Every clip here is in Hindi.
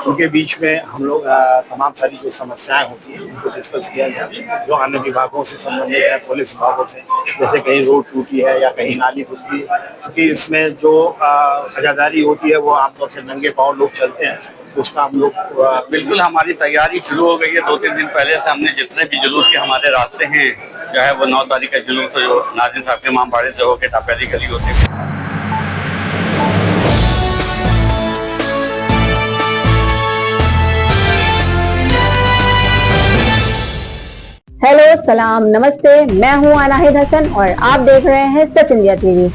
उनके बीच में हम लोग तमाम सारी जो समस्याएं होती हैं उनको डिस्कस किया गया, जो अन्य विभागों से संबंधित है, पुलिस विभागों से, जैसे कहीं रोड टूटी है या कहीं नाली घुसी है, क्योंकि इसमें जो अजादारी होती है वो आमतौर से नंगे पाँव लोग चलते हैं, उसका हम लोग बिल्कुल हमारी तैयारी शुरू हो गई है। 2-3 दिन पहले से हमने जितने भी जुलूस के हमारे रास्ते हैं, चाहे वो 9 तारीख का जुलूस हो, जो नाज़िम साहब के इमामबाड़े से होकर टापियाली गली होते। हेलो, सलाम, नमस्ते। मैं हूं अनाहिद हसन और आप देख रहे हैं सच इंडिया टीवी।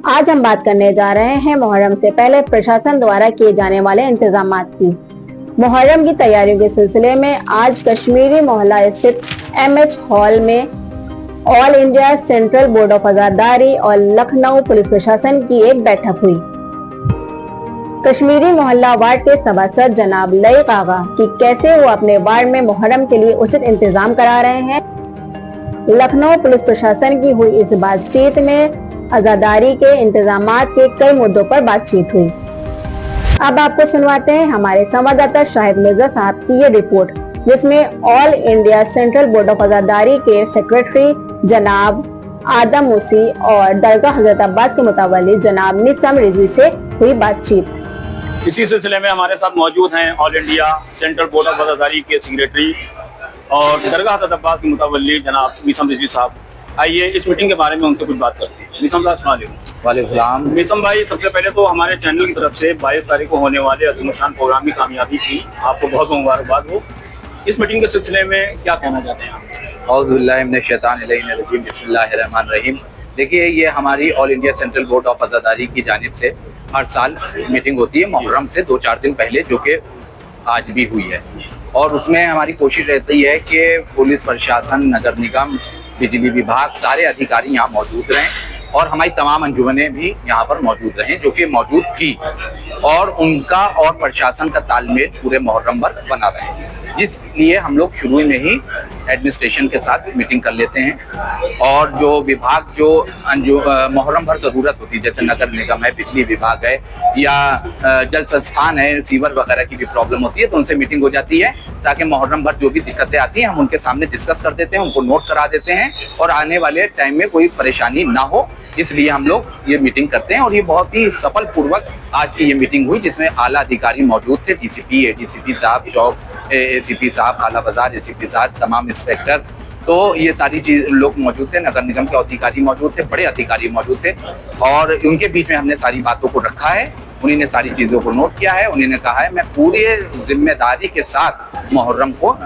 आज हम बात करने जा रहे हैं मुहर्रम से पहले प्रशासन द्वारा किए जाने वाले इंतजामात की। मुहर्रम की तैयारियों के सिलसिले में आज कश्मीरी मोहल्ला स्थित एमएच हॉल में all India central board of Azadari और लखनऊ पुलिस प्रशासन की एक बैठक हुई। कश्मीरी मोहल्ला वार्ड के सभासद जनाब लईक आगा कि कैसे वो अपने वार्ड में मुहर्रम के लिए उचित इंतजाम करा रहे हैं। लखनऊ पुलिस प्रशासन की हुई इस बातचीत में आजादारी के इंतजामात के कई मुद्दों पर बातचीत हुई। अब आपको सुनवाते हैं हमारे संवाददाता शाहिद मिर्जा साहब की ये रिपोर्ट, जिसमें all India central board of Azadari के सेक्रेटरी जनाब आदम मूसी और दरगाह हजरत अब्बास के मुतवल्ली जनाब मिसम रिजवी से हुई बातचीत। इसी सिलसिले में हमारे साथ मौजूद हैं all India central board of Azadari के सेक्रेटरी और दरगाह हजरत अब्बास के मुतवल्ली जनाब मिसम रिजवी साहब। आइए इस मीटिंग के बारे में उनसे कुछ बात करते हैं। मिसम वालेकुम। मिसम भाई, सबसे पहले तो हमारे चैनल की तरफ से 22 तारीख को होने वाले अज़ीमुशान प्रोग्राम की कामयाबी की आपको बहुत बहुत मुबारकबाद हो। इस मीटिंग के सिलसिले में क्या कहना चाहते हैं आप? औज़ुबिल्लाहि मिनश्शैतानिर्रजीम, बिस्मिल्लाहिर्रहमानिर्रहीम। देखिए, ये हमारी all India central board of Azadari की जानिब से हर साल मीटिंग होती है मुहर्रम से 2-4 दिन पहले, जो कि आज भी हुई है। और उसमें हमारी कोशिश रहती है कि पुलिस प्रशासन, नगर निगम, बिजली विभाग, सारे अधिकारी यहाँ मौजूद रहें और हमारी तमाम अंजुमनें भी यहाँ पर मौजूद रहें, जो कि मौजूद थी, और उनका और प्रशासन का तालमेल पूरे मुहर्रम भर बना रहे। जिसलिए हम लोग शुरू में ही एडमिनिस्ट्रेशन के साथ मीटिंग कर लेते हैं और जो विभाग जो मुहर्रम भर ज़रूरत होती है, जैसे नगर निगम है, बिजली विभाग है या जल संस्थान है, सीवर वगैरह की भी प्रॉब्लम होती है, तो उनसे मीटिंग हो जाती है ताकि मुहर्रम भर जो भी दिक्कतें आती हैं हम उनके सामने डिस्कस कर देते हैं, उनको नोट करा देते हैं और आने वाले टाइम में कोई परेशानी ना हो, इसलिए हम लोग ये मीटिंग करते हैं। और ये बहुत ही सफल पूर्वक आज की ये मीटिंग हुई, जिसमें आला अधिकारी मौजूद थे, डीसीपी, एडीसीपी साहब, चौक एसीपी साहब, काला बाजार एसीपी साहब, तमाम इंस्पेक्टर, तो ये सारी चीज लोग मौजूद थे। नगर निगम के अधिकारी मौजूद थे, बड़े अधिकारी मौजूद थे और उनके बीच में हमने सारी बातों को रखा है। उन्हीं ने सारी चीज़ों को नोट किया है। उन्होंने कहा है मैं पूरी जिम्मेदारी के साथ मुहर्रम को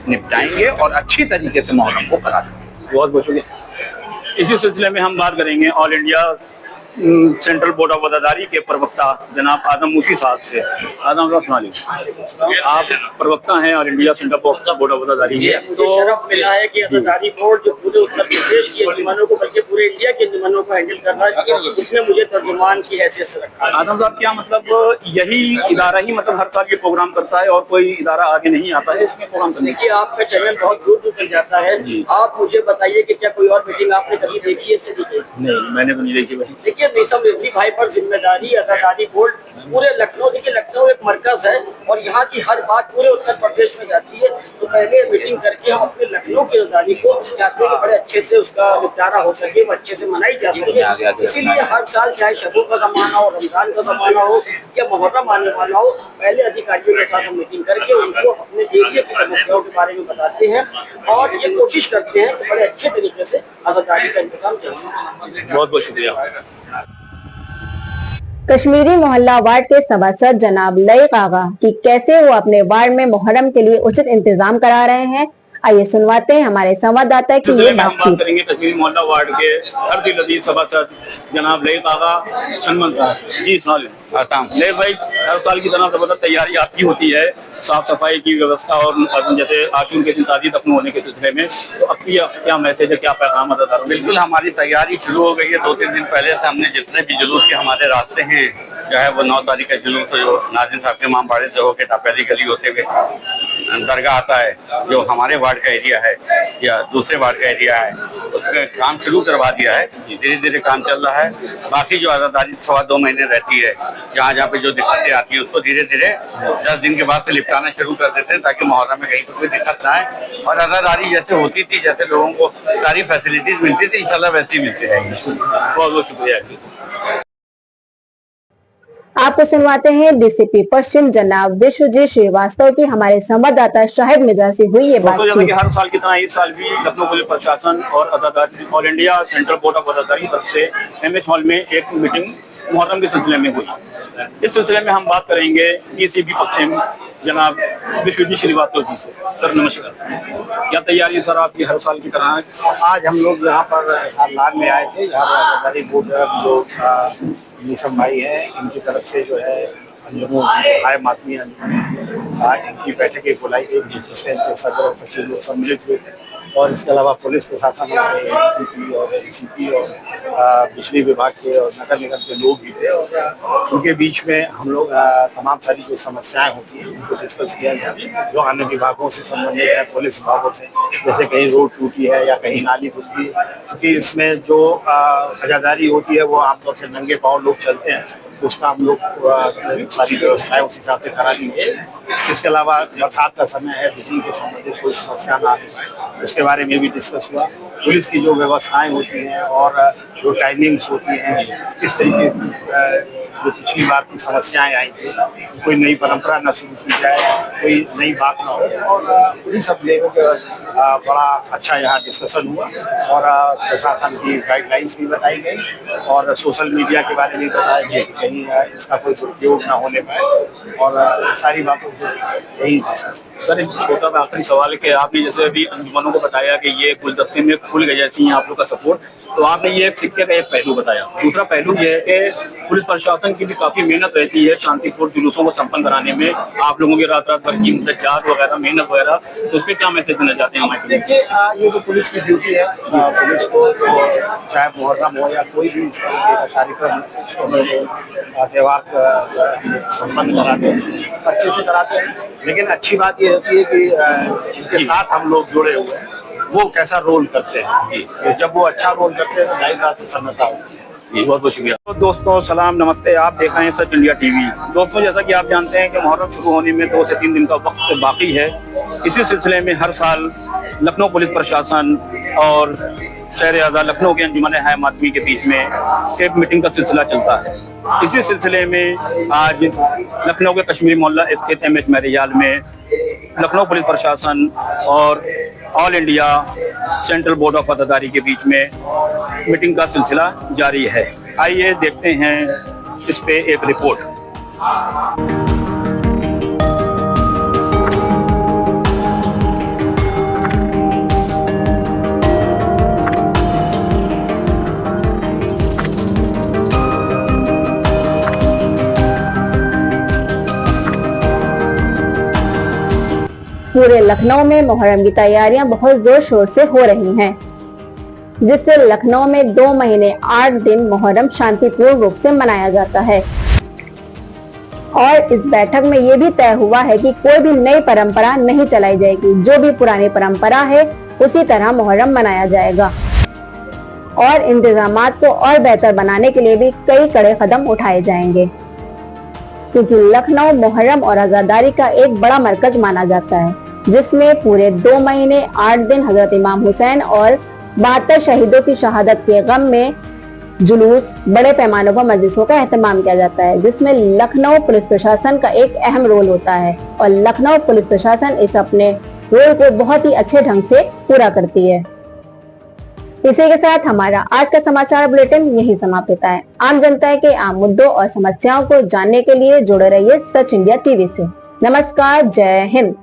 निपटाएंगे और अच्छी तरीके से मुहर्रम को करा देंगे। बहुत बहुत शुक्रिया। इसी सिलसिले में हम बात करेंगे all India central board of Azadari के प्रवक्ता जनाब आदम मूसी साहब से। आदम साहब, आप प्रवक्ता हैं all India central board of Azadari के। मुझे शरफ मिला है कि आज़ादारी बोर्ड जो पूरे उत्तर प्रदेश की अंजुमनों को, बल्कि पूरे इंडिया की अंजुमनों को हैंडल कर रहा है, उसमें मुझे तर्जुमान की हैसियत से रखा। आदम साहब, क्या मतलब यही इदारा ही मतलब हर साल ये प्रोग्राम करता है और कोई इदारा आगे नहीं आता है इसमें प्रोग्राम करने? देखिए, आपका चैनल बहुत दूर दूर तक जाता है। आप मुझे बताइए कि क्या कोई और मीटिंग आपने कभी देखी है इससे? नहीं, मैंने तो नहीं देखी भाई। देखिए, मिसम रिजवी भाई पर जिम्मेदारी आज़ादारी बोर्ड पूरे लखनऊ, देखिए लखनऊ एक मरकज है और यहाँ की हर बात पूरे उत्तर प्रदेश में जाती है, तो पहले मीटिंग करके हम अपने लखनऊ की आज़ादारी को चाहते हैं कि बड़े अच्छे से उसका निपटारा हो सके, वो अच्छे से मनाई जा सके। इसीलिए हर साल चाहे शबों का ज़माना हो, रमजान का ज़माना हो या मुहर्रम आने वाला हो, पहले अधिकारियों के साथ हम मीटिंग करके उनको अपने एरिया की समस्याओं के बारे में बताते हैं और ये कोशिश करते हैं कि बड़े अच्छे तरीके से आज़ादारी का इंतजाम चल सके। बहुत बहुत शुक्रिया। कश्मीरी मोहल्ला वार्ड के सभासद जनाब लईक आगा कि कैसे वो अपने वार्ड में मुहर्रम के लिए उचित इंतजाम करा रहे हैं। आइए सुनवाते हैं हमारे संवाददाता की ये बातचीत। हम बात करेंगे कश्मीरी मोहल्ला वार्ड के हरदिल अजीज सभासद जनाब लईक आगा चनमन साहब। जी सलाम। ले भाई, हर साल की तरह जबरदस्त तैयारी आपकी होती है साफ सफाई की व्यवस्था और जैसे आशूर के दिन ताज़ी दफन होने के सिलसिले में, तो अब क्या मैसेज है, क्या पैगाम अदा? बिल्कुल हमारी तैयारी शुरू हो गई है। 2-3 दिन पहले से हमने जितने भी जुलूस के हमारे रास्ते हैं, चाहे वो 9 तारीख का जुलूस हो, जो नाज़िम साहब के इमामबाड़े से होकर टापियाली गली होते हुए दरगाह आता है जो हमारे वार्ड का एरिया है या दूसरे वार्ड का एरिया है, उसका काम शुरू करवा दिया है। धीरे धीरे काम चल रहा है। बाकी जो आज़ादारी 2.25 महीने रहती है, जहाँ जहाँ पे जो दिक्कतें आती है उसको धीरे धीरे 10 दिन के बाद से निपटाना शुरू कर देते हैं, ताकि मुहर्रम में कहीं पर कोई दिक्कत ना आए। और आज़ादारी जैसे होती थी, जैसे लोगों को सारी फैसिलिटीज मिलती थी, इंशाल्लाह वैसी मिलती रहेगी। बहुत बहुत शुक्रिया। आपको सुनवाते हैं डीसीपी पश्चिम जनाब विश्वजीत श्रीवास्तव की हमारे संवाददाता शाहिद मिर्जा से हुई ये जैसा कि बातचीत। हर साल की तरह इस साल भी लखनऊ पुलिस प्रशासन और आज़ादारी all India central board of Azadari की तरफ से एमएच हॉल में एक मीटिंग मुहर्रम के सिलसिले में हुई। इस सिलसिले में हम बात करेंगे डीसीपी पश्चिम जनाब विश्वजीत श्रीवास्तव जी से। सर नमस्कार, क्या तैयारी है सर आपकी हर साल की तरह? आज हम लोग यहाँ पर सारनाथ में आए थे, यहाँ पर आज़ादारी बोर्ड जो निसम भाई हैं, इनकी तरफ से जो है हाय मातमी इनकी बैठक एक बुलाई गई, जिसमें इनके सदर और सचिव लोग सम्मिलित हुए थे। और इसके अलावा पुलिस प्रशासन हमारे एसीपी और एसीपी और बिजली विभाग के और नगर निगम के लोग भी थे, और उनके बीच में हम लोग तमाम सारी जो समस्याएं होती हैं उनको डिस्कस किया गया, जो अन्य विभागों से संबंधित है, पुलिस विभागों से, जैसे कहीं रोड टूटी है या कहीं नाली घुसती है, क्योंकि इसमें जो आज़ादारी होती है वो आमतौर से नंगे पाँव लोग चलते हैं, उसका हम लोग सारी व्यवस्थाएं उस हिसाब से करा दी है। इसके अलावा बरसात का समय है, बिजली से संबंधित कोई समस्या ना आए उसके बारे में भी डिस्कस हुआ। पुलिस की जो व्यवस्थाएं होती हैं और जो टाइमिंग्स होती हैं, किस तरीके की जो पिछली बार की समस्याएं आई थी, कोई नई परंपरा न शुरू की जाए, कोई नई बात ना हो, और उन्हीं सब लेकर बड़ा अच्छा यहाँ डिस्कशन हुआ। और प्रशासन की गाइडलाइंस भी बताई गई और सोशल मीडिया के बारे में बताया गया कि कहीं इसका कोई दुरुपयोग ना होने पाए, और सारी बातों को यही डिस्कस। सर एक छोटा सा आखिरी सवाल है कि आपने जैसे अभी अंजुमनों को बताया कि ये गुलदस्ते में खुल गया जैसे ही आप लोग का सपोर्ट, तो आपने ये एक सिक्के का एक पहलू बताया। दूसरा पहलू ये है कि पुलिस प्रशासन की भी काफी मेहनत रहती है शांतिपूर्ण जुलूसों को संपन्न कराने में, आप लोगों की रात रात भर की जाग वगैरह मेहनत वगैरह, तो उसमें क्या मैसेज देना चाहते हैं हमारे? देखिए, ये तो पुलिस की ड्यूटी है। पुलिस को चाहे मुहर्रम हो या कोई भी इस तरह का कार्यक्रम त्योहार संपन्न कराते हैं, अच्छे से कराते हैं। लेकिन अच्छी बात ये होती है कि जिनके साथ हम लोग जुड़े हुए हैं वो कैसा रोल करते हैं जी। जब वो अच्छा रोल करते हैं तो जाहिर बात प्रसन्नता होती है। बहुत बहुत शुक्रिया। तो दोस्तों सलाम नमस्ते, आप देख रहे हैं सच इंडिया टीवी। दोस्तों जैसा कि आप जानते हैं कि मुहर्रम शुरू होने में 2 से 3 दिन का वक्त बाकी है। इसी सिलसिले में हर साल लखनऊ पुलिस प्रशासन और शहर आज़ाद लखनऊ के अंजुमन हाय मातमी के बीच में एक मीटिंग का सिलसिला चलता है। इसी सिलसिले में आज लखनऊ के कश्मीरी मोहल्ला स्थित एमएच मैरिज हॉल में लखनऊ पुलिस प्रशासन और all India central board of Azadari के बीच में मीटिंग का सिलसिला जारी है। आइए देखते हैं इस पे एक रिपोर्ट। पूरे लखनऊ में मुहर्रम की तैयारियां बहुत जोर शोर से हो रही हैं, जिससे लखनऊ में 2 महीने 8 दिन मुहर्रम शांतिपूर्ण रूप से मनाया जाता है। और इस बैठक में ये भी तय हुआ है कि कोई भी नई परंपरा नहीं चलाई जाएगी, जो भी पुरानी परंपरा है उसी तरह मुहर्रम मनाया जाएगा। और इंतजामात को और बेहतर बनाने के लिए भी कई कड़े कदम उठाए जाएंगे, क्योंकि लखनऊ मुहर्रम और आज़ादारी का एक बड़ा मरकज माना जाता है, जिसमें पूरे 2 महीने 8 दिन हजरत इमाम हुसैन और 72 शहीदों की शहादत के गम में जुलूस, बड़े पैमाने पर मजलिसों का एहतमाम किया जाता है, जिसमें लखनऊ पुलिस प्रशासन का एक अहम रोल होता है। और लखनऊ पुलिस प्रशासन इस अपने रोल को बहुत ही अच्छे ढंग से पूरा करती है। इसी के साथ हमारा आज का समाचार बुलेटिन यही समाप्त होता है। आम जनता के आम मुद्दों और समस्याओं को जानने के लिए जुड़े रहिए सच इंडिया टीवी से। नमस्कार, जय हिंद।